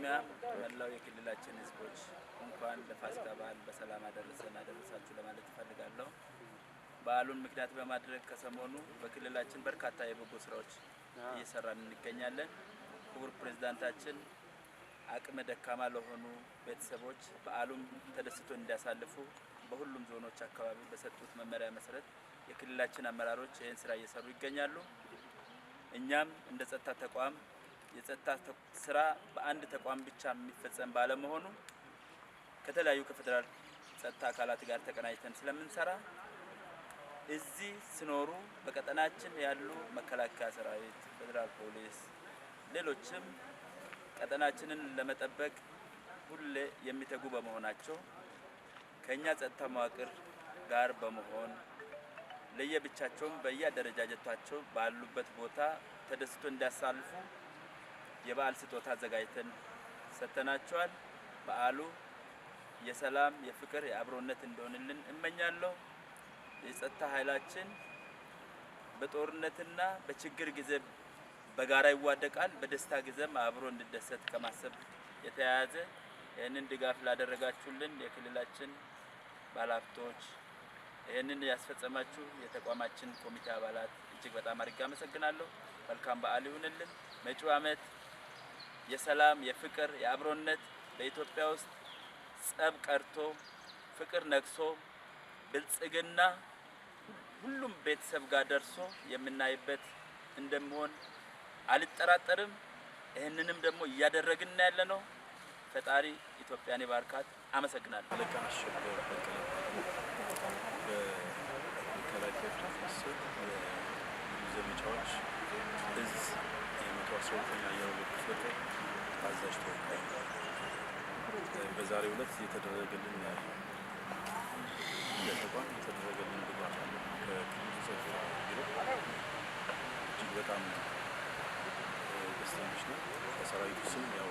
በቅድሚያ መላው የክልላችን ህዝቦች እንኳን ለፋሲካ በዓል በሰላም አደረሳችሁ ለማለት እፈልጋለሁ። በዓሉን ምክንያት በማድረግ ከሰሞኑ በክልላችን በርካታ የበጎ ስራዎች እየሰራን እንገኛለን። ክቡር ፕሬዝዳንታችን አቅመ ደካማ ለሆኑ ቤተሰቦች በዓሉን ተደስቶ እንዲያሳልፉ በሁሉም ዞኖች አካባቢ በሰጡት መመሪያ መሰረት የክልላችን አመራሮች ይህን ስራ እየሰሩ ይገኛሉ። እኛም እንደ ጸጥታ ተቋም የጸጥታ ስራ በአንድ ተቋም ብቻ የሚፈጸም ባለመሆኑ ከተለያዩ ከፌደራል ጸጥታ አካላት ጋር ተቀናጅተን ስለምንሰራ እዚህ ሲኖሩ በቀጠናችን ያሉ መከላከያ ሰራዊት፣ ፌደራል ፖሊስ፣ ሌሎችም ቀጠናችንን ለመጠበቅ ሁሌ የሚተጉ በመሆናቸው ከኛ ጸጥታ መዋቅር ጋር በመሆን ለየብቻቸውም በየአደረጃጀታቸው ባሉበት ቦታ ተደስቶ እንዲያሳልፉ የበዓል ስጦታ አዘጋጅተን ሰጥተናቸዋል። በዓሉ የሰላም፣ የፍቅር፣ የአብሮነት እንዲሆንልን እመኛለሁ። የጸጥታ ኃይላችን በጦርነትና በችግር ጊዜ በጋራ ይዋደቃል፣ በደስታ ጊዜም አብሮ እንዲደሰት ከማሰብ የተያያዘ ይህንን ድጋፍ ላደረጋችሁልን የክልላችን ባለሀብቶች፣ ይህንን ያስፈጸማችሁ የተቋማችን ኮሚቴ አባላት እጅግ በጣም አድርጌ አመሰግናለሁ። መልካም በዓል ይሁንልን። መጪው ዓመት የሰላም፣ የፍቅር፣ የአብሮነት በኢትዮጵያ ውስጥ ጸብ ቀርቶ ፍቅር ነግሶ ብልጽግና ሁሉም ቤተሰብ ጋር ደርሶ የምናይበት እንደሚሆን አልጠራጠርም። ይህንንም ደግሞ እያደረግን ያለ ነው። ፈጣሪ ኢትዮጵያን ይባርካት። አመሰግናለሁ። ዘመቻዎች እዝ የ112ኛ አየር ወለድ ክፍለ ጦር አዛዥ ተወካይ በዛሬው ዕለት የተደረገልን እንደ ተቋም የተደረገልን ድጋፍ አለ። ከክልሉ ጸጥታ ቢሮ እጅግ በጣም ደስተኞች ነው። ከሰራዊቱ ስም ያው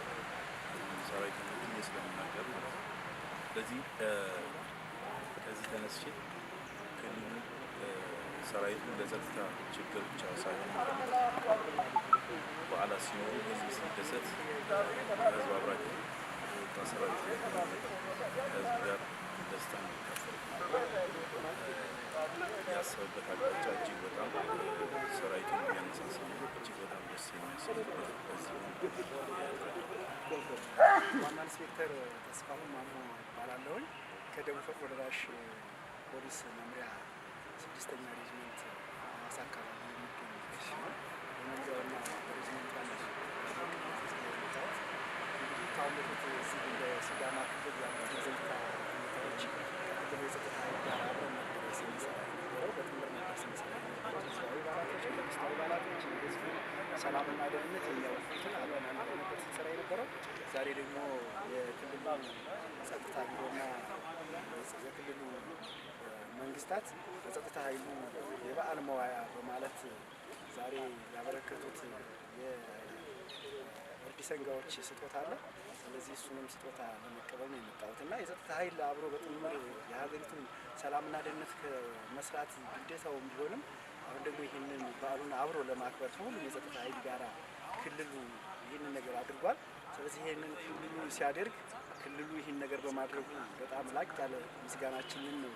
ሰራዊቱ ነው ስለምናገር ማለት ነው። ስለዚህ ከዚህ ተነስቼ ክልሉ ሰራዊቱ ለጸጥታ ችግር ብቻ ሳይሆን በዓላት ሲኖሩ ህዝብ ሲደሰት ህዝብ አብራክ ወጣ ሰራዊት ህዝብ ጋር ደስታ እንዲካፈል ያሰበበት አቅጣጫ እጅግ በጣም ሰራዊቱን የሚያነሳሳ ነው። እጅግ በጣም ደስ የሚያሰኝበት ዋና ኢንስፔክተር ተስፋሁን ማሞ እባላለሁኝ። ከደቡብ ፈጥኖ ደራሽ ፖሊስ መምሪያ 6ኛ ሬጅመንት ሐዋሳ አካባቢ የሚገኝ ሲሆን በመምሪያውና በሬጅመንት ያለች እንግዲህ ከአሁን በፊት እዚህ እንደ ሲዳማ ክልል ያሉት የጸጥታ ሁኔታዎች ከክልሉ የጸጥታ ኃይል ጋር አብረን ነበር ስንሰራ የነበረው። በጥምር ነበር ስንሰራ የነበረው። ህዝባዊ ባላቶች፣ መንግስታዊ ባላቶች ህዝቡ ሰላምና ደህንነት የሚያውቁትን አብረን ነበር ስንሰራ የነበረው። ዛሬ ደግሞ የክልሉ ጸጥታ ቢሮና የክልሉ መንግስታት በጸጥታ ኃይሉ የበዓል መዋያ በማለት ዛሬ ያበረከቱት የእርድ ሰንጋዎች ስጦታ አለ። ስለዚህ እሱንም ስጦታ ለመቀበል ነው የመጣሁት እና የጸጥታ ኃይል አብሮ በጥምር የሀገሪቱን ሰላምና ደህንነት ከመስራት ግዴታውም ቢሆንም አሁን ደግሞ ይህንን በዓሉን አብሮ ለማክበር ከሁሉም የጸጥታ ኃይል ጋር ክልሉ ይህንን ነገር አድርጓል። ስለዚህ ይህንን ክልሉ ሲያደርግ ክልሉ ይህን ነገር በማድረጉ በጣም ላቅ ያለ ምስጋናችንን ነው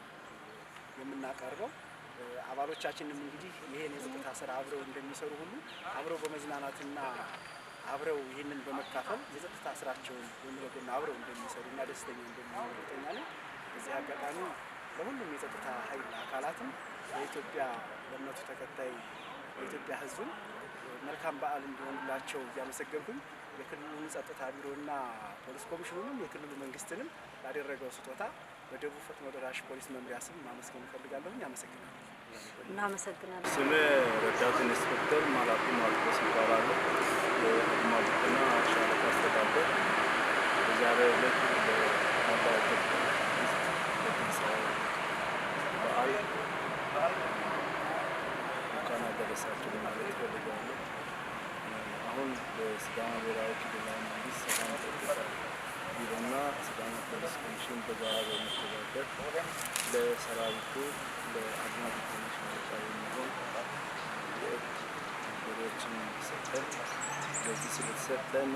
የምናቀርበው። አባሎቻችንም እንግዲህ ይሄን የጸጥታ ስራ አብረው እንደሚሰሩ ሁሉ አብረው በመዝናናትና አብረው ይህንን በመካፈል የጸጥታ ስራቸውን በሚለግና አብረው እንደሚሰሩና ደስተኛ እንደሚሆኑ እርግጠኛ ነኝ። በዚህ አጋጣሚ ለሁሉም የጸጥታ ኃይል አካላትም ለኢትዮጵያ ለእምነቱ ተከታይ የኢትዮጵያ ሕዝብም መልካም በዓል እንዲሆንላቸው እያመሰገንኩኝ የክልሉን ጸጥታ ቢሮና ፖሊስ ኮሚሽኑንም የክልሉ መንግስትንም ላደረገው ስጦታ በደቡብ ፈጥኖ ደራሽ ፖሊስ መምሪያ ስም ማመስገን እፈልጋለሁ። አመሰግናለሁ። እናመሰግናለን። ስሜ ረዳት ኢንስፔክተር ማላኩ ማልኮስ ይባላል። የአድማጭና ሻለቃ አስተዳደር በዛሬው ዕለት ለማባረክ በዓል እንኳን አደረሳችሁ ለማለት እፈልጋለሁ። አሁን በሲዳማ ብሔራዊ ክልላዊ መንግስት ሰላም ጸጥታ ቢሮና ሲዳማ ፖሊስ ኮሚሽን በጋራ በመተባበር ለሰራዊቱ ለአድማ ብተና ሻለቃ የሚሆን የእጅ በሬዎችን ሰጠን። በዚህ ስለተሰጠን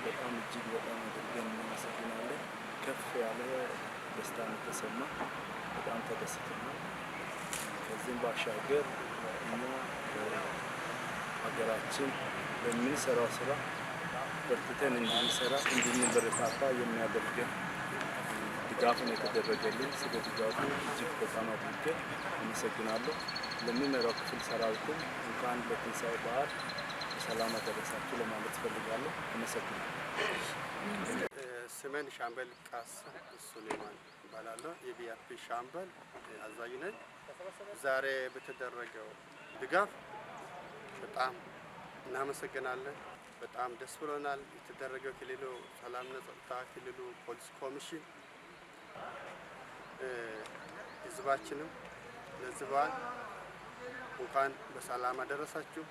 በጣም እጅግ በጣም አድርገን እናመሰግናለን። ከፍ ያለ ደስታ ነው ተሰማ። በጣም ተደስተናል። ከዚህም ባሻገር እኛ ሀገራችን በምንሰራው ስራ በርትተን እንድንሰራ እንድንበረታታ የሚያደርገን ድጋፍ ነው የተደረገልን። ስለ ድጋፉ እጅግ በጣም አድርገን አመሰግናለሁ። ለሚመራው ክፍል ሰራዊትም እንኳን ለትንሳኤ በዓል በሰላም አደረሳችሁ ለማለት ፈልጋለሁ። አመሰግናለሁ። ስሜን ሻምበል ቃሲም ሱሌማን እባላለሁ። የቢአርፒ ሻምበል አዛዥ ነኝ። ዛሬ በተደረገው ድጋፍ በጣም እናመሰግናለን። በጣም ደስ ብሎናል። የተደረገው ክልሉ ሰላምና ጸጥታ ክልሉ ፖሊስ ኮሚሽን ህዝባችንም ለዚህ በዓል እንኳን በሰላም አደረሳችሁ